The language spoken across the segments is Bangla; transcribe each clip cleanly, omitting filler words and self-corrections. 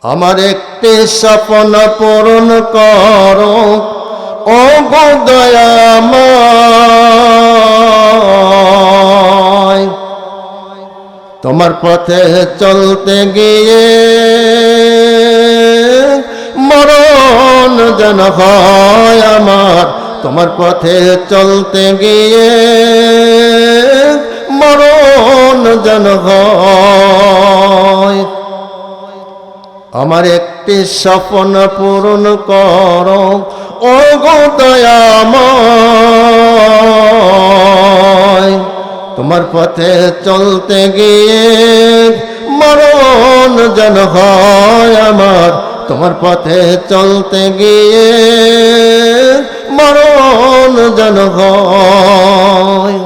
আমার একটি স্বপ্ন পূরণ করো ও গো দয়াময়। তোমার পথে চলতে গিয়ে মরণ যেন হয় আমার, তোমার পথে চলতে গিয়ে মরণ যেন হয়। আমার একটি স্বপ্ন পূরণ করো ও গো দয়াময়। তোমার পথে চলতে গিয়ে মরণ যেন হয় আমার, তোমার পথে চলতে গিয়ে মরণ যেন হয়।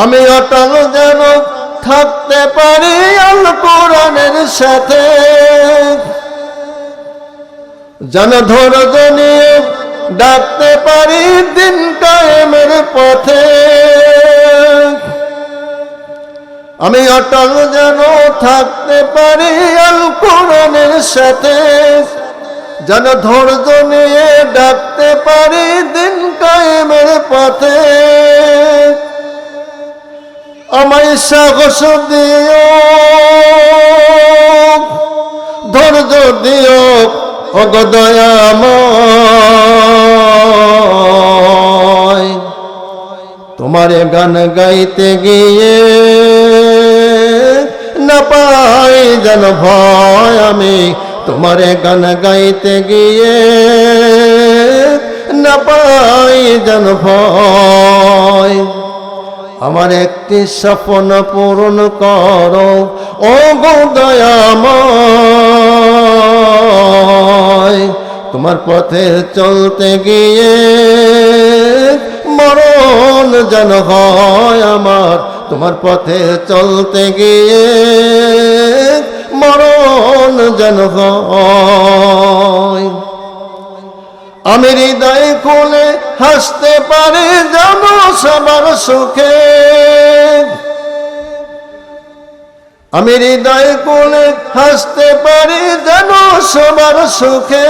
আমি অটল যেন থাকতে পারি আল কোরআনের সাথে, যেন ধৈর্য নিয়ে ডাকতে পারি দিন কায়েমের পথে। আমি অটল যেন থাকতে পারি আল কোরআনের সাথে, যেন ধৈর্য নিয়ে ডাকতে পারি দিন কায়েমের পথে। আমায় সাহস দিও, ধৈর্য দিও ও গো দয়াময়। তোমারে গান গাইতে গিয়ে না পাই যেন ভয়, আমি তোমারে গান গাইতে গিয়ে না পাই যেন ভয়। আমার একটি স্বপ্ন পূরণ করো ও গো দয়াময়। তোমার পথে চলতে গিয়ে মরণ যেন হয় আমার, তোমার পথে চলতে গিয়ে মরণ যেন হয়। আমি হৃদয় খুলে হাসতে পারি যেন সবার সুখে, আমি হৃদয় খুলে হাসতে পারি যেন সবার সুখে।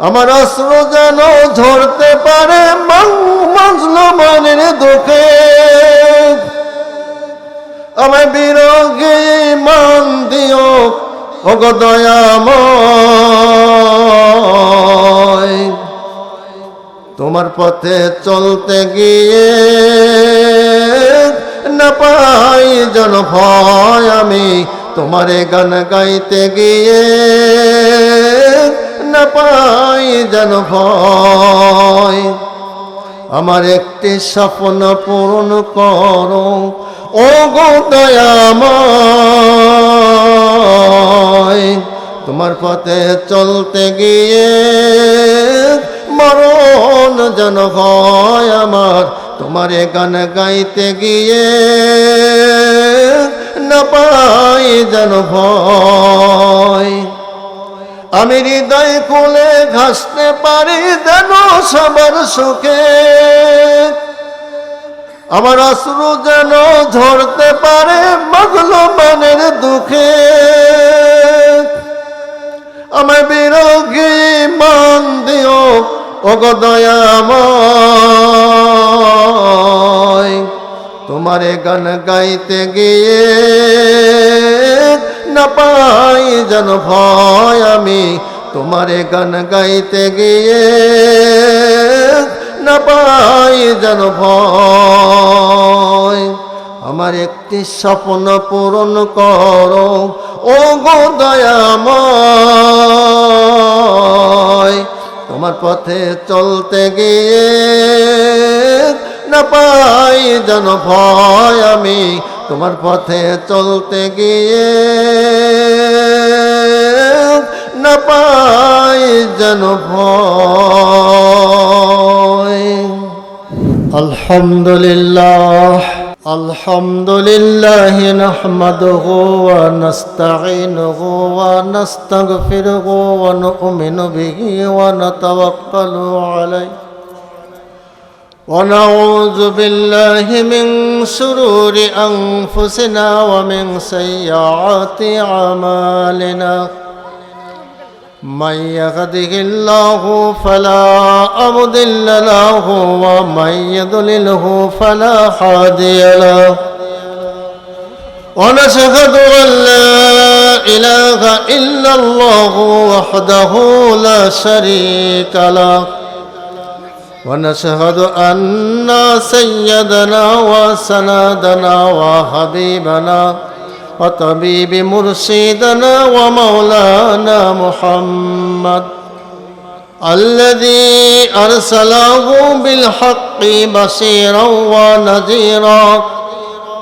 আমার অশ্রু যেন ঝরতে পারে মাজলুমের দুঃখে। আমায় বিরোগী মান দিও ও গো দয়াময়। তোমার পথে চলতে গিয়ে না পাই যেন ভয়, আমি তোমারে গান গাইতে গিয়ে না পাই যেন ভয়। আমার একটি স্বপ্ন পূরণ করো ও গো দয়াময়। তোমার পথে চলতে গিয়ে মরণ যেন হয় আমার, তোমারে গান গাইতে গিয়ে না পাই যেন ভয়। আমি হৃদয় খুলে ঘাসতে পারি যেন সবার সুখে, আমার অশ্রু যেন ঝরতে পারে মাজলুমের দুঃখে। আমায় বিরোগী মান দিও ও গো দয়াময়। তোমারে গান গাইতে গিয়ে না পাই যেন ভয়, আমি তোমারে গান গাইতে গিয়ে না পাই যেন ভয়। আমার একটি স্বপ্ন পূরণ করো ও গো দয়াময়। তোমার পথে চলতে গিয়ে না পাই যেন ভয়, আমি তোমার পথে চলতে গিয়ে না পাই যেন ভয়। আলহামদুলিল্লাহ আলহামদুলিল্লাহ নাহমাদুহু ওয়া নাস্তাঈনুহু ওয়া নাস্তাগফিরুহু ওয়া নু'মিনু বিহি ওয়া নাতাওয়াক্কালু আলাইহি ونعوذ بالله من شرور أنفسنا ومن سيئات أعمالنا من يهده الله فلا مضل له ومن يضلله فلا هادي له ونشهد أن لا إله إلا الله وحده لا شريك له ونشهد أن سيدنا وسندنا وحبيبنا وطبيب مرشدنا ومولانا محمد الذي أرسله بالحق بشيرا ونذيرا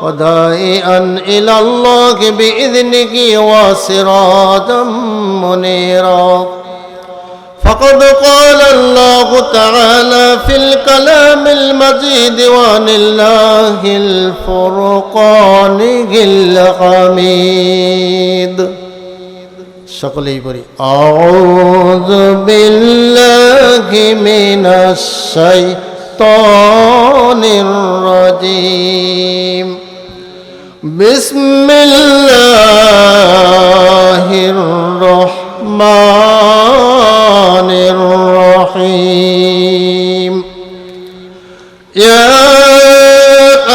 وداعيا إلى الله بإذنه وسراجا منيرا فقد قال الله تعالى في الكلام المجيد وعن الله الفرقان الحميد সকলেই বলি أعوذ بالله من الشيطان الرجيم بسم الله الرحمن الرحيم يا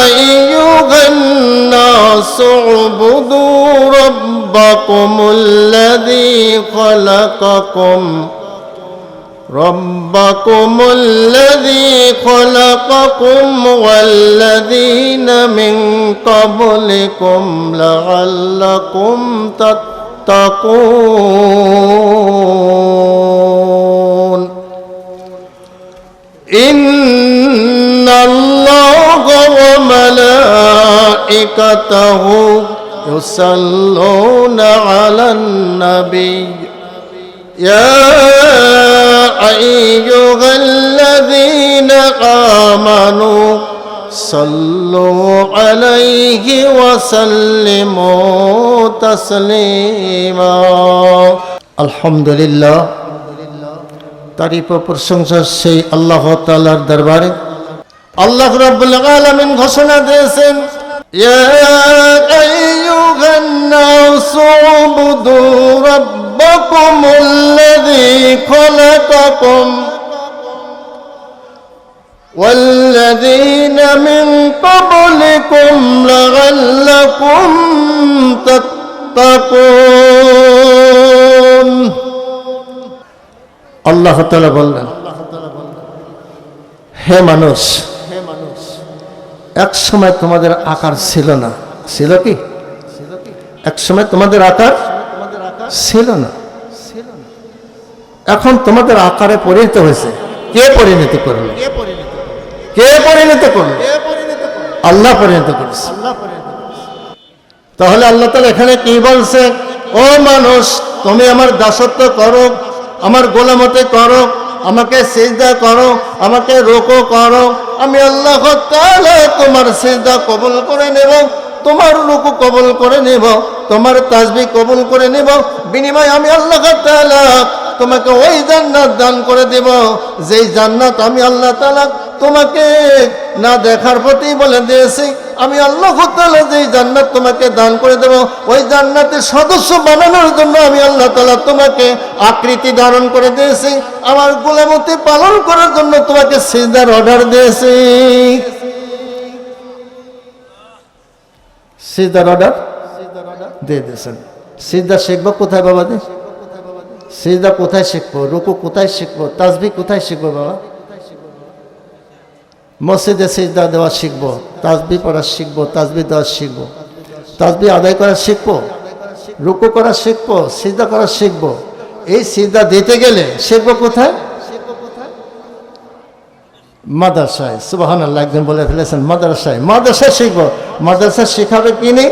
أيها الناس اعبدوا ربكم الذي خلقكم والذين من قبلكم لعلكم تتقون إن الله وملائكته يصلون على النبي يا أيها الذين آمنوا صلوا عليه وسلموا تسليما الحمد لله তারিফ ও প্রশংসা সেই আল্লাহ তাআলার দরবারে আল্লাহ রাব্বুল আলামিন ঘোষণা দিয়েছেন ইয়া আইয়ুহান নাসু উবুদু রাব্বাকুমুল্লাযী খলাকাকুম والذين من قبلكم لعلكم تتقون আল্লাহ তাআলা বললেন হে মানুষ এক সময় তোমাদের আকার ছিল না ছিল কি এক সময় তোমাদের আকার ছিল না এখন তোমাদের আকারে পরিণত হয়েছে কে পরিণত করলো আল্লাহ পরিণত করেছে তাহলে আল্লাহ তাআলা এখানে কি বলছে ও মানুষ তুমি আমার দাসত্ব করো আমার গোলামতি করো আমাকে সিজদা করো আমাকে রুকু করো আমি আল্লাহ তাআলা তোমার সিজদা কবুল করে নেব তোমার রুকু কবুল করে নেব তোমার তাসবিহ কবুল করে নেব বিনিময়ে আমি আল্লাহ তাআলা তোমাকে ওই জান্নাত দান করে দেব যেই জান্নাত আমি আল্লাহ তাআলা তোমাকে না দেখার প্রতি বলে দিয়েছি আমি আল্লাহ তাআলা যেই জান্নাত তোমাকে দান করে দেব ওই জান্নাতের সদস্য বানানোর জন্য আমি আল্লাহ তাআলা তোমাকে আকৃতি ধারণ করে দিয়েছি আমার গোলামতি পালন করার জন্য তোমাকে সিজদার অর্ডার দিয়েছি সিজদার অর্ডার দিয়ে দিয়েছেন সিজদা শিখবো কোথায় বাবা দে সিজদা কোথায় শিখবো রুকু কোথায় শিখবো তাসবিহ কোথায় শিখবো বাবা মসজিদে সিজদা দেওয়া শিখবো তাসবিহ পড়া শিখবো তাসবিহ দেওয়া শিখবো তাসবিহ আদায় করা শিখবো রুকু করা শিখবো সিজদা করা শিখবো এই সিজদা দিতে গেলে শিখবো কোথায় মাদ্রাসায় সুবহানাল্লাহ একজন বলে ফেলেছেন মাদ্রাসায় শিখবো মাদ্রাসা শেখাবে কিনি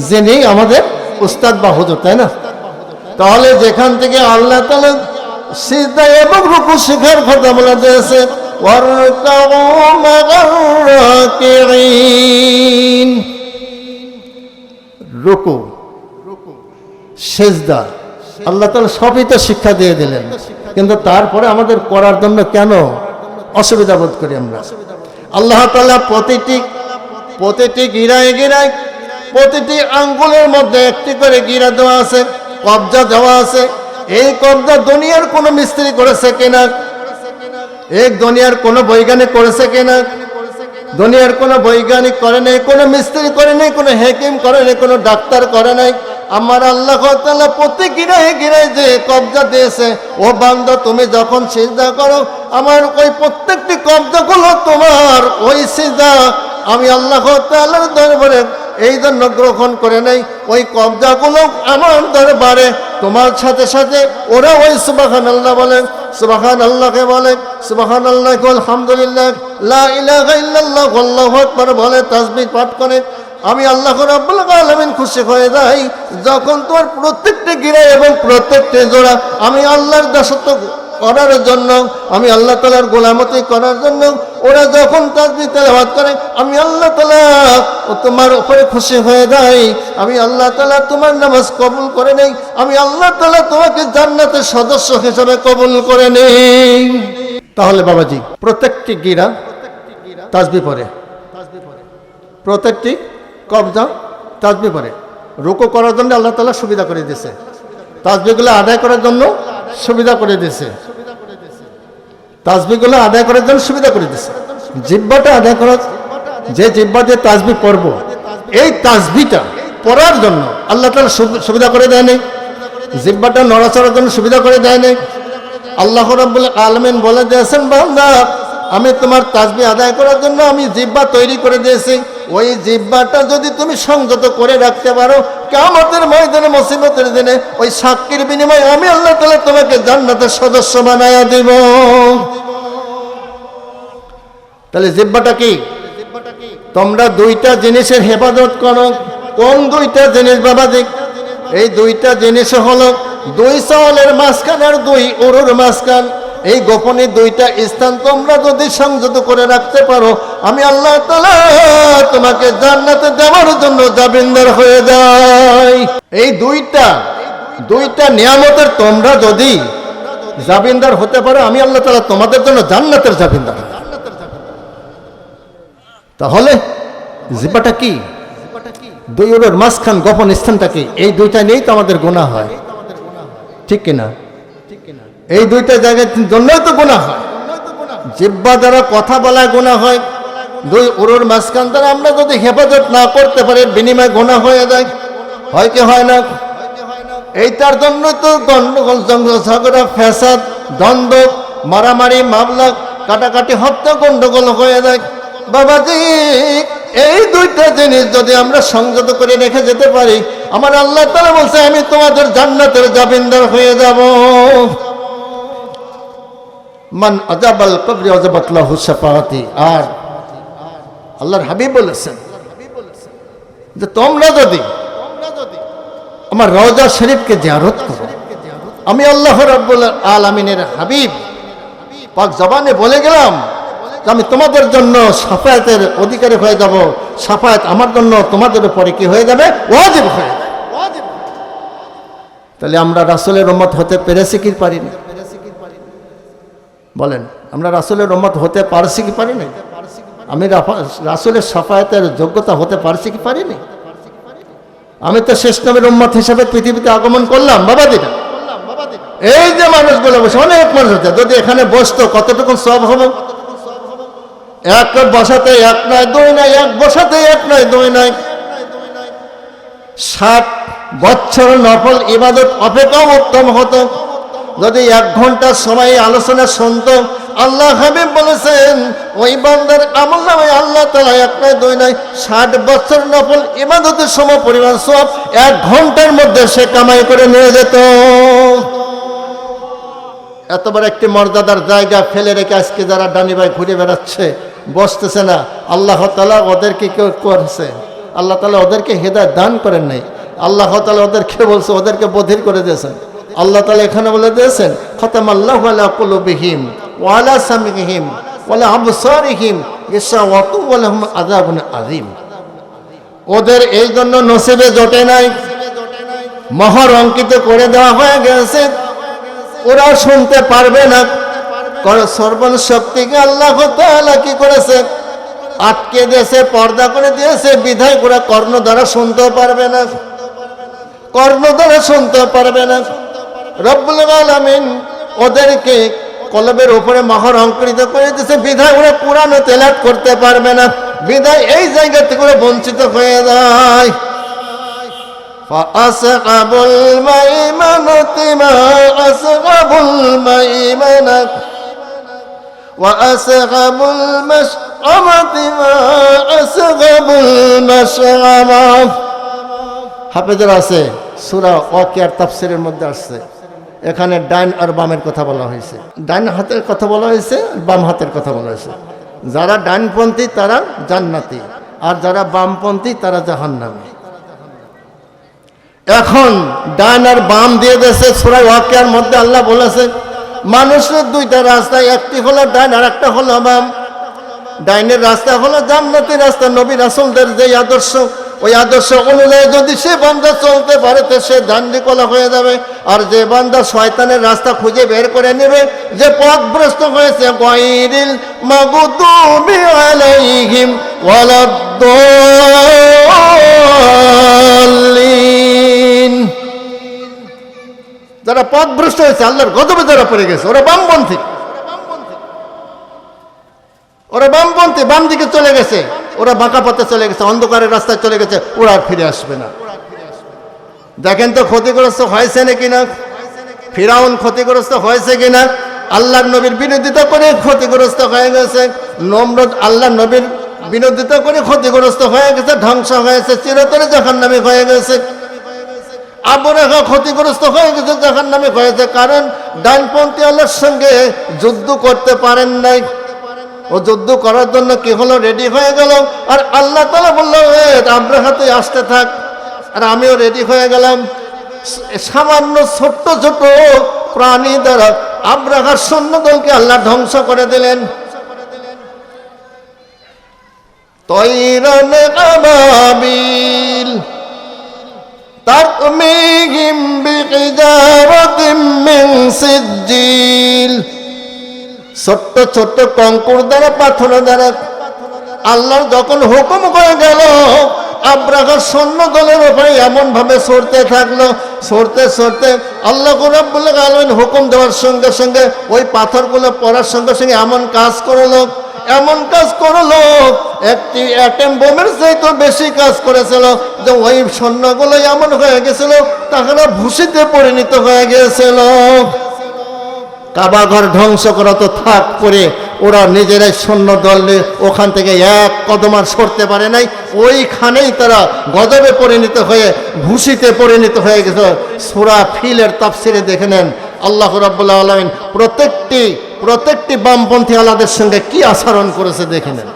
যিনি আমাদের উস্তাদ বা হুজুর তাই না তাহলে যেখান থেকে আল্লাহ তাআলা সিজদা এবং রুকু শেখার কথা বলা হয়েছে রুকু সিজদা আল্লাহ তাআলা সবই তো শিক্ষা দিয়ে দিলেন কিন্তু তারপরে আমাদের করার জন্য কেন অসুবিধা বোধ করি আমরা আল্লাহ তাআলা প্রতিটি গিরায় গিরায় প্রতিটি আঙ্গুলের মধ্যে একটি করে গিরা দেওয়া আছে, কবজা দেওয়া আছে। এই কবজা দুনিয়ার কোনো মিস্ত্রি করেছে কিনা, এক দুনিয়ার কোনো বৈজ্ঞানিক করেছে কিনা? দুনিয়ার কোনো বৈজ্ঞানিক করে নাই, কোনো মিস্ত্রি করে নাই, কোনো হাকিম করে নাই, কোনো ডাক্তার করে নাই। আমার আল্লাহ তাআলা প্রতি গিরায় গিরায় যে কবজা দিয়েছে, ও বান্দা তুমি যখন সিজদা করো আমার ওই প্রত্যেকটি কবজাগুলো তোমার ওই সিজদা আমি আল্লাহ তাআলার দরবারে এই জন্য গ্রহণ করে নেই। ওই কবজাগুলো আমার দরবারে তোমার সাথে সাথে ওরা ওই সুবহানাল্লাহ বলে, সুবহানাল্লাহকে বলে, সুবহানাল্লাহ আলহামদুলিল্লাহ লা ইলাহা ইল্লাল্লাহ আল্লাহু আকবার বলে, তাসবিহ পাঠ করে। আমি আল্লাহ রাব্বুল আলামিন খুশি হয়ে যাই যখন তোমার প্রত্যেকটি গিরা এবং প্রত্যেকটি জোড়া আমি আল্লাহর দাসত্ব করার জন্য, আমি আল্লাহ তাআলার গোলামতি করার জন্য ওরা যখন তাসবিহ তেলাওয়াত করে আমি আল্লাহ তাআলা তোমার উপরে খুশি হয়ে যাই। আমি আল্লাহ তাআলা তোমার নামাজ কবুল করে নেই, আমি আল্লাহ তাআলা তোমাকে জান্নাতের সদস্য হিসেবে কবুল করে নেই। তাহলে বাবাজি প্রত্যেকটি গিরা তাসবিহ পড়ে, প্রত্যেকটি কবজা তাসবিহ পড়ে। রুকু করার জন্য আল্লাহ তাআলা সুবিধা করে দিয়েছে, তাসবিহগুলো আদায় করার জন্য সুবিধা করে দিয়েছে, তাসবিহগুলো আদায় করার জন্য সুবিধা করে দিয়েছে। জিহ্বাটা আদায় করার, যে জিহ্বা দিয়ে তাসবিহ পড়ব এই তাসবিহটা পড়ার জন্য আল্লাহ তাআলা সুবিধা করে দেয় নাই, জিহ্বাটা নড়াচড়ার জন্য সুবিধা করে দেয় নাই। আল্লাহ রাব্বুল আলামিন বলে দিয়েছেন বান্দা আমি তোমার তাসবিহ আদায় করার জন্য আমি জিহ্বা তৈরি করে দিয়েছি। ওই জিহ্বাটা যদি তুমি সংযত করে রাখতে পারো কিয়ামতের ময়দানে মুসিবতের দিনে ওই সাক্ষীর বিনিময়ে আমি আল্লাহ তাআলা তোমাকে জান্নাতের সদস্য বানায়া দেব। তাহলে জিহ্বাটা কি? তোমরা দুইটা জিনিসের হেফাজত করো। কোন দুইটা জিনিস বাবাজি? এই দুইটা জিনিস হলো দুই চাওয়ালের মাঝখান আর দুই উরুর মাঝখান। এই গোপনে দুইটা স্থান তোমরা যদি সংযত করে রাখতে পারো আমি আল্লাহ তাআলা তোমাকে জান্নাতে দেওয়ার জন্য জামিনদার হয়ে যাই। এই দুইটা নিয়ামতের তোমরা যদি জামিনদার হতে পারো আমি আল্লাহ তাআলা তোমাদের জন্য জান্নাতের জামিনদার। তাহলে জিহ্বাটা কি? দুই উরুর মাঝখান গোপন স্থানটা কি? এই দুইটা নিয়েই তো আমাদের গুনাহ হয়, ঠিক কিনা? এই দুইটা জায়গার জন্যই তো গুনাহ হয়। জিহ্বা দ্বারা কথা বলা গুনাহ হয়, দুই উরুর মাঝখান দ্বারা আমরা যদি হেফাজত না করতে পারি বিনিময় গুনাহ হয়ে যায়, হয় কি হয় না? এইটার জন্য তো গন্ডগোল, ঝগড়া, ফ্যাসাদ, দ্বন্দ্ব, মারামারি, মামলা, কাটাকাটি, হত্যা, গন্ডগোল হয়ে যায়। বাবাজি এই দুইটা জিনিস যদি আমরা সংযত করে রেখে যেতে পারি আমার আল্লাহ তাআলা বলছে আমি তোমাদের জান্নাতের জামিনদার হয়ে যাব। মান আজাবাল কবরি আজাবাত লাহু শাফাআতি। আর আল্লাহর হাবিব বলেছেন যে তোমরা যদি আমার রওজা শরীফকে জিয়ারত করো আমি আল্লাহ রাব্বুল আলামিনের হাবিব পাক জবানে বলে গেলাম আমি তোমাদের জন্য শাফায়াতের অধিকারী হয়ে যাব। শাফায়াত আমার জন্য তোমাদের উপরে কি হয়ে যাবে? ওয়াজিব হয়ে যাবে। তাহলে আমরা রাসূলের উম্মত হতে পেরেছি কি পারিনি? বলেন আমরা রাসূলের উম্মত হতে পারছি কি পারিনি? আমি রাসূলের শাফায়াতের যোগ্যতা হতে পারছি কি পারিনি? আমি তো শেষ নবীর উম্মত হিসেবে পৃথিবীতে আগমন করলাম বাবাদিরা। এই যে মানুষগুলো বসে অনেক মানুষ আছে, যদি এখানে বসতো কতটুকু সওয়াব হবে? এক বসাতে এক নয় দুই নয়, এক বসাতে এক নয় দুই নয়, 60 বছর নফল ইবাদত অপেক্ষা উত্তম হতো যদি 1 ঘন্টা সময় আলোচনা শুনতো। আল্লাহ হাবিব বলেছেন ওই বান্দার আমলনামে আল্লাহ তাআলা এক নয় দুই নয় 60 বছর নফল ইবাদতের সম পরিমাণ সওয়াব 1 ঘন্টার মধ্যে সে কামাই করে নিয়ে যেত। এত বড় একটি মর্যাদার জায়গা ফেলে রেখে আজকে যারা ডানি ভাই ঘুরে বেড়াচ্ছে, বসতেছে না, আল্লাহ তাআলা ওদেরকে কেউ করেছে? আল্লাহ তাআলা ওদেরকে হেদায়েত দান করেন নাই। আল্লাহ তাআলা ওদেরকে বলছে, ওদেরকে বধির করে দিয়েছেন। আল্লাহ তাআলা এখানে বলে দিয়েছেন খাতামাল্লাহু আলা কুলুবিহিম ওয়া আলা সামিহিম ওয়া আলা আবসারিহিম গিশাওয়াতু ওয়া লাহুম আযাবুন আযীম। ওদের এই জন্য নসিবে জোটে নাই, মোহর অঙ্কিত করে দেওয়া হয়ে গেছে, ওরা শুনতে পারবে না। শ্রবণ শক্তিকে আল্লাহ তাআলা কি করেছে? আটকে দিয়েছে, পর্দা করে দিয়েছে, বিধায় ওরা কর্ণ দ্বারা শুনতেও পারবে না, কর্ণ দ্বারা শুনতেও পারবে না। রব্বুল আলামিন ওদেরকে কলবের উপরে মোহর অঙ্কিত করে দিয়েছে, বিধায় ওরা কোরআন তেলাওয়াত করতে পারবে না, বিধায় এই জায়গা থেকে ওরা বঞ্চিত হয়ে যায়। فأصحاب الميمنة ما أصحاب الميمنة وأصحاب المشأمة ما أصحاب المشأمة। হাফেজরা আছে সূরা ওয়াকিয়ার তাফসীরের মধ্যে আসছে, এখানে ডান আর বামের কথা বলা হয়েছে, ডান হাতের কথা বলা হয়েছে, বাম হাতের কথা বলা হয়েছে। যারা ডানপন্থী তারা জান্নাতি, আর যারা বামপন্থী তারা জাহান্নামী। এখন ডান আর বাম দিয়ে দিয়েছে সূরা ওয়াকিয়ার মধ্যে। আল্লাহ বলেছে মানুষের দুইটা রাস্তা, একটি হলো ডান আর একটা হলো বাম। ডাইনের রাস্তা হলো জান্নাতের রাস্তা, নবী রাসূলদের যে আদর্শ, ওই আদর্শ অনুযায়ী যদি সে বান্দা চলতে পারে তো সে ডানদিকলা হয়ে যাবে। আর যে বান্দা শয়তানের রাস্তা খুঁজে বের করে নেবে, যে পথভ্রষ্ট হয়েছে, গায়রিল মাগদুবি আলাইহিম ওয়ালাদ-দাল্লিন, যারা পথভ্রষ্ট হয়েছে, আল্লাহর গজবে যারা পড়ে গেছে, ওরা বামপন্থী, ওরা বামপন্থী, বাম দিকে চলে গেছে, ওরা বাঁকা পথে চলে গেছে, অন্ধকারের রাস্তায় চলে গেছে, ওরা আর ফিরে আসবে না। দেখেন তো ক্ষতিগ্রস্ত হয়েছে নাকি না? ফিরাউন ক্ষতিগ্রস্ত হয়েছে কিনা? আল্লাহর নবীর বিরোধিতা করে ক্ষতিগ্রস্ত হয়ে গেছে। নমরুদ আল্লাহর নবীর বিরোধিতা করে ক্ষতিগ্রস্ত হয়ে গেছে, ধ্বংস হয়েছে, চিরতরে জাহান্নামী হয়ে গেছে। আবু রাহা ক্ষতিগ্রস্ত হয়ে গেছে, জাহান্নামী হয়েছে, কারণ ডানপন্থী আল্লাহর সঙ্গে যুদ্ধ করতে পারেন নাই। ও যুদ্ধ করার জন্য কি হলো, রেডি হয়ে গেল। আর আল্লাহ তাআলা বলল আব্রাহা তুই আসতে থাক, আর আমিও রেডি হয়ে গেলাম। সামান্য ছোট্ট ছোট প্রাণী দ্বারা আব্রাহার সৈন্যদলকে আল্লাহ ধ্বংস করে দিলেন। তৈরান আবাবিল তারমিহিম বিহিজারাতিম মিন সিজ্জিল, ছোট্ট ছোট্ট কঙ্কুর দ্বারা, পাথর দ্বারা আল্লাহর যখন হুকুম করে গেল, আব্রাহার সৈন্য দলের উপরে এমন ভাবে ছড়তে থাকলো, ছড়তে ছড়তে আল্লাহ রাব্বুল আলামিন হুকুম দেওয়ার সঙ্গে সঙ্গে ওই পাথরগুলো পড়ার সঙ্গে সঙ্গে এমন কাজ করলো, এমন কাজ করলো, একটি অ্যাটম বোমের চাইতে বেশি কাজ করেছিল, যে ওই সৈন্যগুলো এমন হয়ে গেছিল তারা ভূষিতে পরিণত হয়ে গিয়েছিল। কাবা ঘর ধ্বংস করা তো থাক করে, ওরা নিজেরাই সৈন্য দল নিয়ে ওখান থেকে এক কদম আর সরতে পারে নাই, ওইখানেই তারা গজবে পরিণত হয়ে ভূষিতে পরিণত হয়ে গেছে। সূরা ফিলের তাফসিরে দেখে নেন আল্লাহ রাব্বুল আলামিন প্রত্যেকটি বামপন্থী আলাদের সঙ্গে কি আচরণ করেছে দেখে নেন।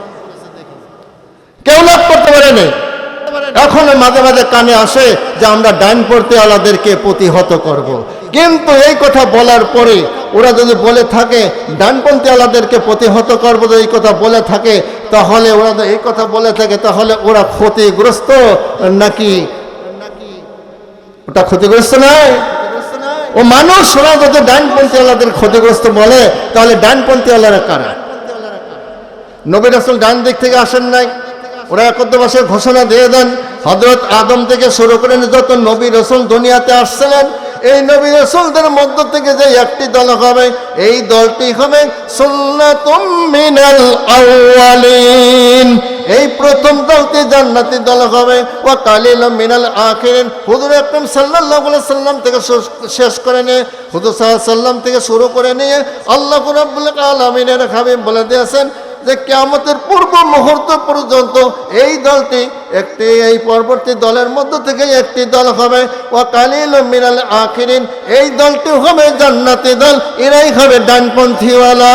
কেউ লাভ করতে পারেনি। এখন মাঝে মাঝে কানে আসে যে আমরা ডানপন্থী আলাদেরকে প্রতিহত করব, কিন্তু এই কথা বলার পরে ওরা যদি বলে থাকে ডানপন্থী আলাদেরকে প্রতিহত করবো, এই কথা বলে থাকে, তাহলে ওরা এই কথা বলে থাকে, তাহলে ওরা ক্ষতিগ্রস্ত নাকি? ওটা ক্ষতিগ্রস্ত নয়। ও মানুষ, ওরা যদি ডানপন্থী আলাদের ক্ষতিগ্রস্ত বলে, তাহলে ডানপন্থী আলারা কারা? নবী রাসূল ডান দিক থেকে আসেন নাই, ওরা একত্রবাসে ঘোষণা দিয়ে দেন। হযরত আদম থেকে শুরু করে যত নবী রাসূল দুনিয়াতে আসছিলেন, এই নবী রাসূলদের মধ্য থেকে যে একটি দল হবে, এই দলটি হবে সুন্নাতুম মিনাল আউয়ালিন, এই প্রথম দলটি জান্নাতি দল হবে। ওয়া কালিলুম মিনাল আখিরিন, হুজুর আকরাম সাল্লাল্লাহু আলাইহি সাল্লাম থেকে শেষ করে নিয়ে, হুজুর সাল্লাল্লাহু আলাইহি সাল্লাম থেকে শুরু করে নিয়ে আল্লাহ রাব্বুল আলামিনের হাবিব বলে দিয়েছেন যে কিয়ামতের পূর্ব মুহূর্ত পর্যন্ত এই দলটি একটি, এই পরবর্তী দলের মধ্য থেকে একটি দল হবে। ওয়া কালিলুম মিনাল আখিরিন, এই দলটি হবে জান্নাতি দল, এরাই হবে ডানপন্থীওয়ালা,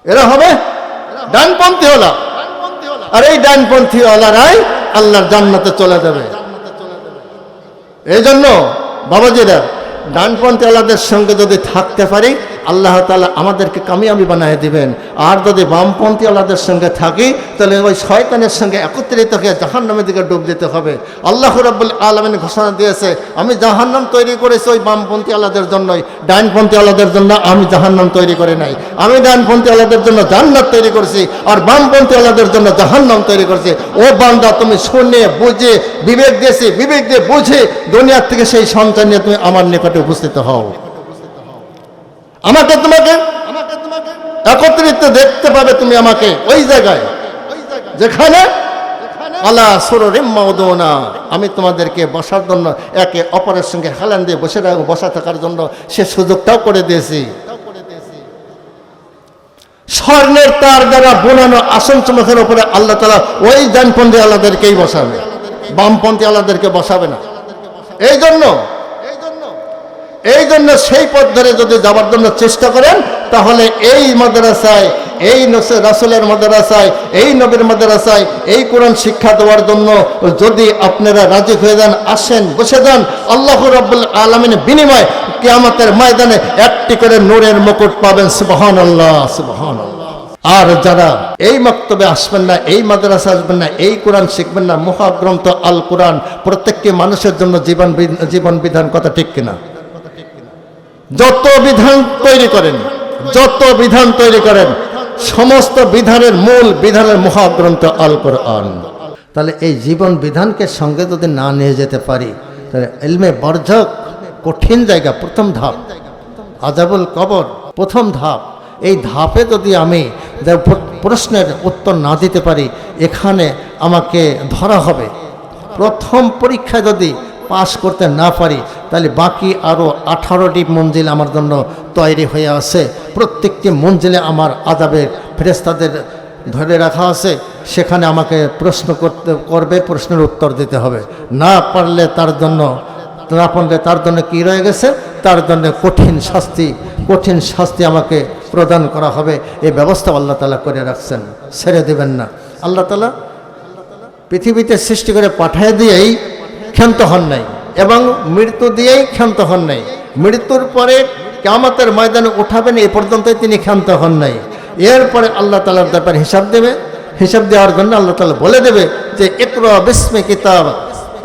এরা হবে ডানপন্থীওয়ালা। আর এই ডানপন্থীওয়ালারাই আল্লাহর জান্নাতে চলে যাবে। এই জন্য বাবাজিরা, ডানপন্থীওয়ালাদের সঙ্গে যদি থাকতে পারি আল্লাহ তাআলা আমাদেরকে কামিয়াবি বানিয়ে দিবেন। আর যদি বামপন্থী আল্লাহদের সঙ্গে থাকি তাহলে ওই শয়তানের সঙ্গে একত্রিত হয়ে জাহান্নামের দিকে ডুব দিতে হবে। আল্লাহ রাব্বুল আলামিন ঘোষণা দিয়েছে, আমি জাহান্নাম তৈরি করেছি ওই বামপন্থী আল্লাহদের জন্যই, ডাইনপন্থী আল্লাহদের জন্য আমি জাহান্নাম তৈরি করে নাই। আমি ডাইনপন্থী আল্লাহদের জন্য জান্নাত তৈরি করেছি, আর বামপন্থী আল্লাহদের জন্য জাহান্নাম তৈরি করেছি। ও বান্দা, তুমি শুনে বুঝে বিবেক দিয়েছি, বিবেক দিয়ে বুঝে দুনিয়ার থেকে সেই সন্তান নিয়ে তুমি আমার নিকটে উপস্থিত হও। আমাকে তোমাকে একত্রিত দেখতে পাবে তুমি আমাকে ওই জায়গায় যেখানে আলা সুরুরিম মাউদুনা, আমি তোমাদেরকে বসার জন্য একে অপরের সঙ্গে হেলান দিয়ে বসা থাকার জন্য সে সুযোগটাও করে দিয়েছি। স্বর্ণের তার দ্বারা বোনানো আসন চমকের উপরে আল্লাহ তাআলা ওই ডানপন্থী আল্লাহদেরকেই বসাবে, বামপন্থী আল্লাহদেরকে বসাবে না। এই জন্য সেই পথ ধরে যদি যাবার জন্য চেষ্টা করেন তাহলে এই মাদ্রাসায়, এই রাসূলের মাদ্রাসায়, এই নবীর মাদ্রাসায় এই কোরআন শিক্ষা দেওয়ার জন্য যদি আপনারা রাজি হয়ে যান, আসেন, বসে যান, আল্লাহ রাব্বুল আলামিনের বিনিময়ে কিয়ামতের ময়দানে একটি করে নূরের মুকুট পাবেন। সুবহানাল্লাহ, সুবহানাল্লাহ। আর যারা এই মক্তবে আসবেন না, এই মাদ্রাসা আসবেন না, এই কোরআন শিখবেন না, মহাগ্রন্থ আল কোরআন প্রত্যেকটি মানুষের জন্য জীবন বিধান, কথা ঠিক কিনা? যত বিধান তৈরি করেন সমস্ত বিধানের মূল বিধানের মহাগ্রন্থ আল কোরআন। তাহলে এই জীবন বিধানকে সঙ্গে যদি না নিয়ে যেতে পারি তাহলে ইলমে বরজক কঠিন জায়গা। প্রথম ধাপ আযাবুল কবর, প্রথম ধাপ। এই ধাপে যদি আমি প্রশ্নের উত্তর না দিতে পারি, এখানে আমাকে ধরা হবে। প্রথম পরীক্ষা যদি পাশ করতে না পারি তাহলে বাকি আরও 18টি মঞ্জিল আমার জন্য তৈরি হয়ে আছে। প্রত্যেকটি মঞ্জিলে আমার আযাবের ফেরেশতাদের ধরে রাখা আছে, সেখানে আমাকে প্রশ্ন করবে, প্রশ্নের উত্তর দিতে হবে। না পারলে তার জন্য কি রয়ে গেছে? তার জন্য কঠিন শাস্তি আমাকে প্রদান করা হবে। এই ব্যবস্থা আল্লাহ তাআলা করে রাখছেন, ছেড়ে দেবেন না। আল্লাহ তাআলা পৃথিবীতে সৃষ্টি করে পাঠিয়ে দিয়েই ক্ষান্ত হন নাই এবং মৃত্যু দিয়েই ক্ষান্ত হন নাই। মৃত্যুর পরে কিয়ামতের ময়দানে উঠাবেন এই পর্যন্তই তিনি ক্ষান্ত হন নাই। এরপরে আল্লাহ তাআলার দরবারে হিসাব দেবে। হিসাব দেওয়ার জন্য আল্লাহ তাআলা বলে দেবে যে ইকরা বিসমি কিতাব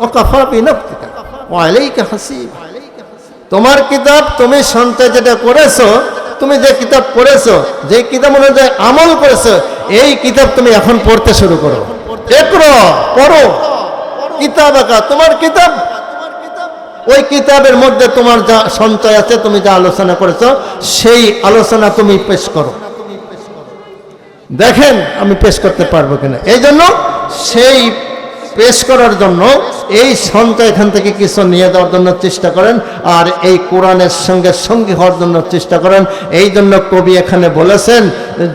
ওয়াকাফা বিনাফসিকা ওয়া আলাইকা হাসিব। তোমার কিতাব, তুমি সঞ্চয় যেটা করেছো, তুমি যে কিতাব পড়েছো, যে কিতাব অনুযায়ী আমল করেছো, এই কিতাব তুমি এখন পড়তে শুরু করো। ইকরা, পড়ো, কিতাবাকা, তোমার কিতাব। ওই কিতাবের মধ্যে তোমার যা সঞ্চয় আছে, তুমি যা আলোচনা করেছো, সেই আলোচনা তুমি পেশ করো। দেখেন আমি পেশ করতে পারবো কিনা। এই জন্য সেই পেশ করার জন্য এই সঞ্চয় এখান থেকে কিছু নিয়ে দেওয়ার জন্য চেষ্টা করেন, আর এই কোরআনের সঙ্গে সঙ্গী হওয়ার জন্য চেষ্টা করেন। এই জন্য কবি এখানে বলেছেন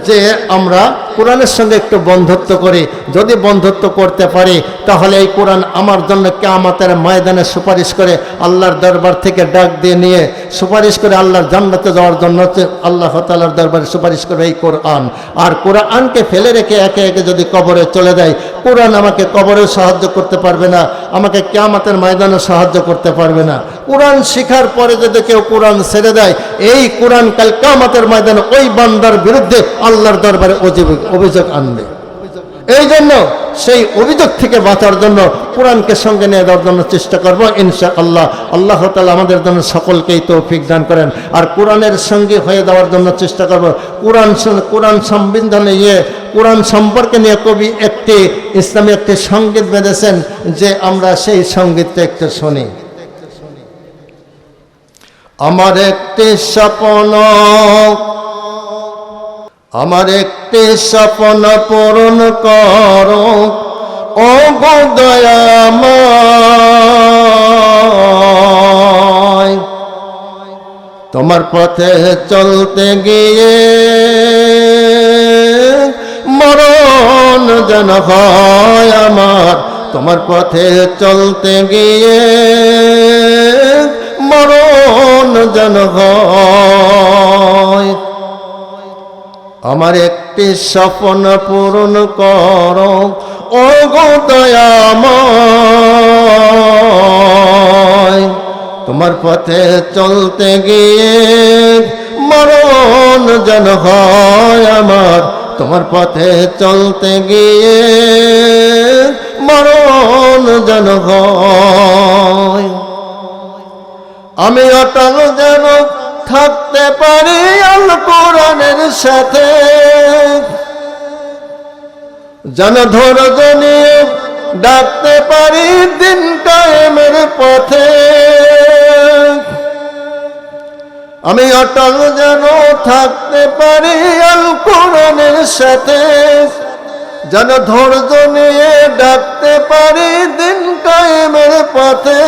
যে আমরা কোরআনের সঙ্গে একটু বন্ধুত্ব করি। যদি বন্ধুত্ব করতে পারি তাহলে এই কোরআন আমার জন্য কিয়ামতের ময়দানে সুপারিশ করে, আল্লাহর দরবার থেকে ডাক দিয়ে নিয়ে সুপারিশ করে আল্লাহর জান্নাতে যাওয়ার জন্য আল্লাহ তাআলার দরবারে সুপারিশ করবে এই কোরআন। আর কোরআনকে ফেলে রেখে একে একে যদি কবরে চলে যায়, কোরআন আমাকে কবরেও সাহায্য করতে পারবে না, আমাকে কিয়ামতের ময়দানে সাহায্য করতে পারবে না। কোরআন শেখার পরে যদি কেউ কোরআন ছেড়ে দেয়, এই কোরআন কাল কিয়ামতের ময়দানে ওই বান্দার বিরুদ্ধে আল্লাহর দরবারে অভিযোগ আনবে। এই জন্য সেই অভিযোগ থেকে বাঁচার জন্য কোরআনকে সঙ্গে নিয়ে দেওয়ার জন্য চেষ্টা করবো ইনশাআল্লাহ। আল্লাহ তাআলা আমাদের জন্য সকলকেই তৌফিক দান করেন। আর কোরআনের সঙ্গে হয়ে দেওয়ার জন্য চেষ্টা করব। কোরআন সংবিধানে কোরআন সম্পর্কে নিয়ে কবি একটি ইসলামী একটি সঙ্গীত বেঁধেছেন, যে আমরা সেই সঙ্গীতটা একটু শুনি। আমার একটি স্বপ্ন পূরণ করো ও গো দয়াময়। তোমার পথে চলতে গিয়ে মরণ যেন হয় আমার, তোমার পথে চলতে গিয়ে মরণ যেন হয়। আমার একটি স্বপ্ন পূরণ করো ও গো দয়াময়। তোমার পথে চলতে গিয়ে মরণ যেন হয় আমার তোমার পথে চলতে গিয়ে, মরণ যেন হয়। আমি অটল যেন থাকতে পারি আল কোরআনের সাথে, যেন ধৈর্য নিয়ে ডাকতে পারি দিন কায়েমের পথে। আমি অটল যেন থাকতে পারি আল কোরআনের সাথে, যেন ধৈর্য নিয়ে ডাকতে পারি দিন কায়েমের পথে।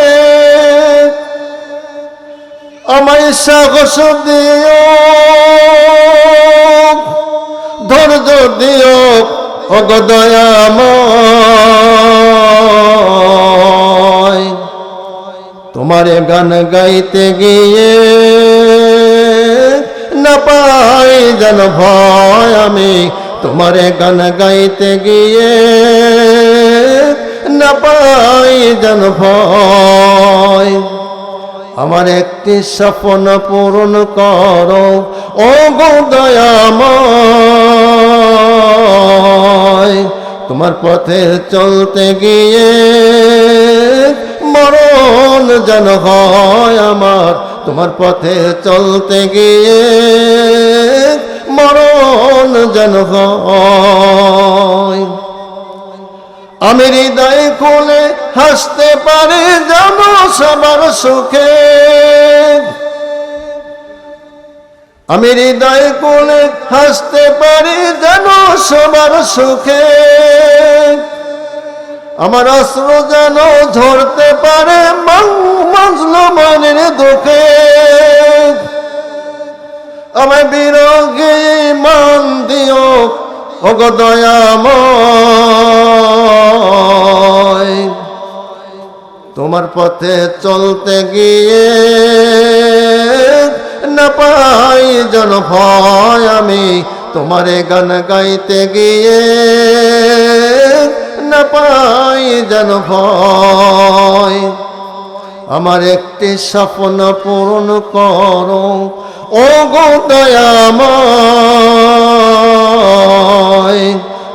আমায় সাহস দিও, ধৈর্য দিও ওগো দয়াময়। তোমারে গান গাইতে গিয়ে না পাই যেন ভয়, আমি তোমারে গান গাইতে গিয়ে না পাই যেন ভয়। আমার একটি স্বপ্ন পূরণ করো ও গো দয়াময়। তোমার পথে চলতে গিয়ে মরণ যেন হয় আমার, তোমার পথে চলতে গিয়ে মরণ যেন হয়। আমি হৃদয় খুলে হাসতে পারি যেন সবার সুখে, আমি হৃদয় খুলে হাসতে পারি যেন সবার সুখে। আমার অশ্রু যেন ঝরতে পারে মাজলুমের দুঃখে। আমায় বিরোগী মান দিও ওগো দয়াময়। তোমার পথে চলতে গিয়ে না পাই যেন ভয়, আমি তোমারে গান গাইতে গিয়ে না পাই যেন ভয়। আমার একটি স্বপ্ন পূরণ করো ও গো দয়াময়।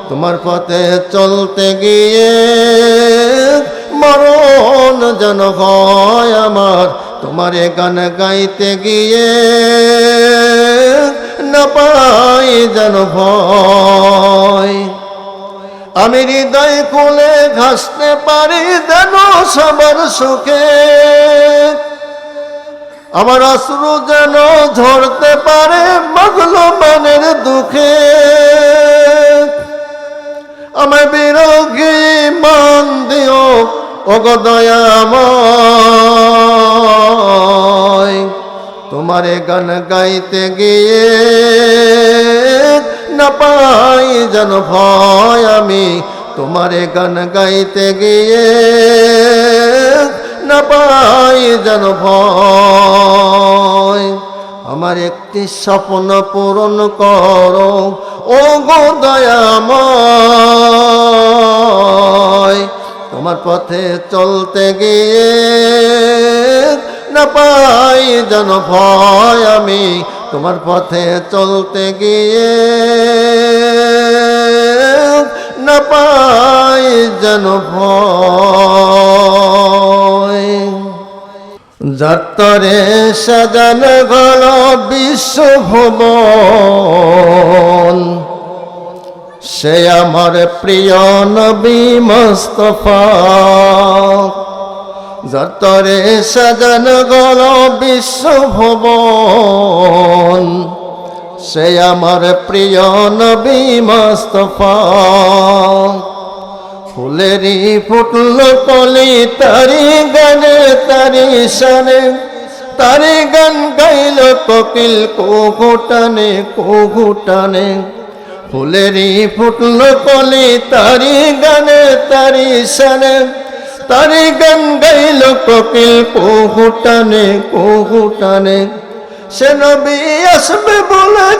তোমার পথে চলতে গিয়ে মরণ যেন হয় আমার, তোমারে গান গাইতে গিয়ে না পাই যেন ভয়। আমি হৃদয় খুলে হাসতে পারি যেন সবার সুখে, আমার অশ্রু যেন ঝরতে পারে মাজলুমের দুঃখে। আমায় বিরোগী মান দিও ওগো দয়াময়। তোমারে গান গাইতে গিয়ে না পাই যেন ভয়, আমি তোমারে গান গাইতে গিয়ে না পাই যেন ভয়। আমার একটি স্বপ্ন পূরণ করো ও গো দয়াময়। তোমার পথে চলতে গিয়ে না পাই যেন ভয়, আমি তোমার পথে চলতে গিয়ে না পাই যেন ভয়। যার তরে সাজানো গেল বিশ্বভুবন, সে আমার প্রিয় নবী মুস্তাফা। যার তরে সাজানো গেল বিশ্বভুবন, সে আমার প্রিয় নবী মুস্তাফা। ফুলেরই ফুটল কলি তারি গানে তারি শানে, তারি গান গাইল কোকিল কুহুটানে কুহুটানে। ফুলেরই ফুটল কলি তারি গানে তারি শানে, তারি গান গাইল কোকিল কুহুটানে কুহুটানে। সে নবী আসবে বলে,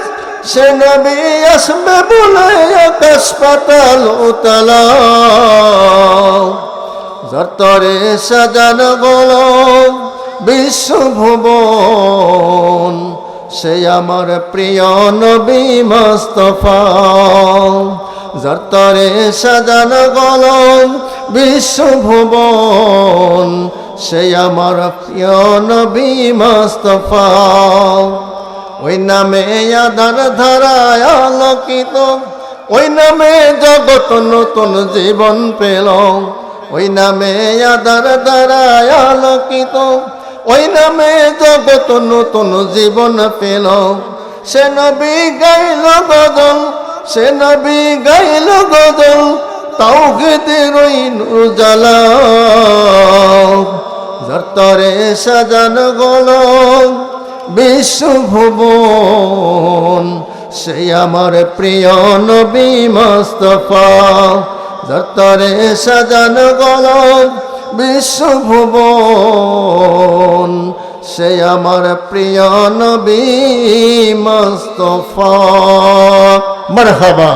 সে নবী আসবে বলে আকাশ পাতাল উতলা। যার তরে সাজানো গেল বিশ্বভুবন, সে আমার প্রিয় নবী মুস্তাফা যার তরে সাজানো গলম বিশ্বভুবন সে আমার প্রিয় নবী মুস্তাফা ওই নামে আধার ধারায় আলোকিত ওই নামে জগৎ নতুন জীবন পেল ওই নামে আধার ধারায় আলোকিত ওই নামে জগৎ নতুন জীবন পেল সে নবী গাইল গজল সে নবী গাইল গজল তাওহীদের ওই উজালা যার তরে সাজানো গলম বিশ্বভুবন সে আমার প্রিয় নবী মুস্তাফা যার তরে সাজানো গলম বিশ্বভুবন সে আমার প্রিয় নবী মুস্তাফা মারহাবা।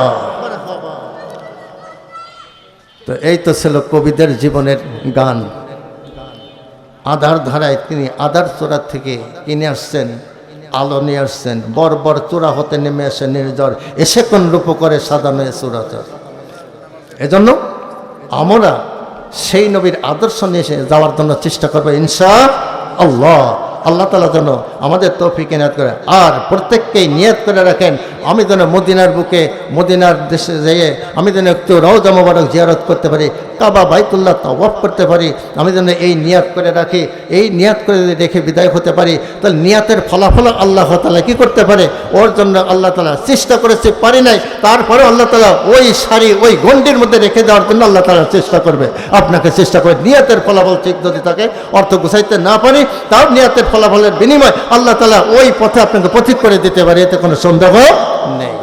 তো এই তো ছিল কবিদের জীবনের গান। আধার ধারায় তিনি আধার চূড়া থেকে কিনে আসছেন, আলো নিয়ে আসছেন, বর্বর চূড়া হতে নেমে আসে নির্ঝর, এসে কোন রূপ করে সাজানো চূড়াচর। এজন্য আমরা সেই নবীর আদর্শ নিয়ে এসে যাওয়ার জন্য চেষ্টা করবো ইনশাআল্লাহ। আল্লাহ তাআলা যেন আমাদের তৌফিক ইনায়াত করে। আর প্রত্যেককেই নিয়ত করে রাখেন, আমি যেন মদিনার বুকে মদিনার দেশে যেয়ে আমি যেন একটু রওজা মোবারক জিয়ারত করতে পারি, কাবা বাইতুল্লাহ তাওয়াফ করতে পারি, আমি যেন এই নিয়াত করে রাখি। এই নিয়াত করে রেখে বিদায় হতে পারি, তাহলে নিয়াতের ফলাফল আল্লাহ তাআলা কি করতে পারে, ওর জন্য আল্লাহ তাআলা চেষ্টা করেছে, পারি নাই, তারপরে আল্লাহ তাআলা ওই শাড়ি ওই গণ্ডির মধ্যে রেখে দেওয়ার জন্য আল্লাহ তাআলা চেষ্টা করবে। আপনাকে চেষ্টা করে নিয়াতের ফলাফল ঠিক যদি থাকে, অর্থ গুছাইতে না পারি, তাও নিয়াতের ফলাফলের বিনিময় আল্লাহ তাআলা ওই পথে আপনাকে পথিক করে দিতে পারে, এতে কোনো সন্দেহ নেই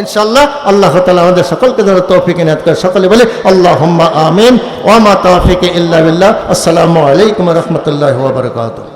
ইনশাআল্লাহ। আল্লাহ তাআলা আমাদের সকলকে যেন তৌফিক ইনায়াত করে। সকলে বলে আল্লাহুম্মা আমিন ওয়া মা তাওফিক ইল্লা বিল্লাহ। আসসালামু আলাইকুম ওয়া রাহমাতুল্লাহি ওয়া বারাকাতুহু।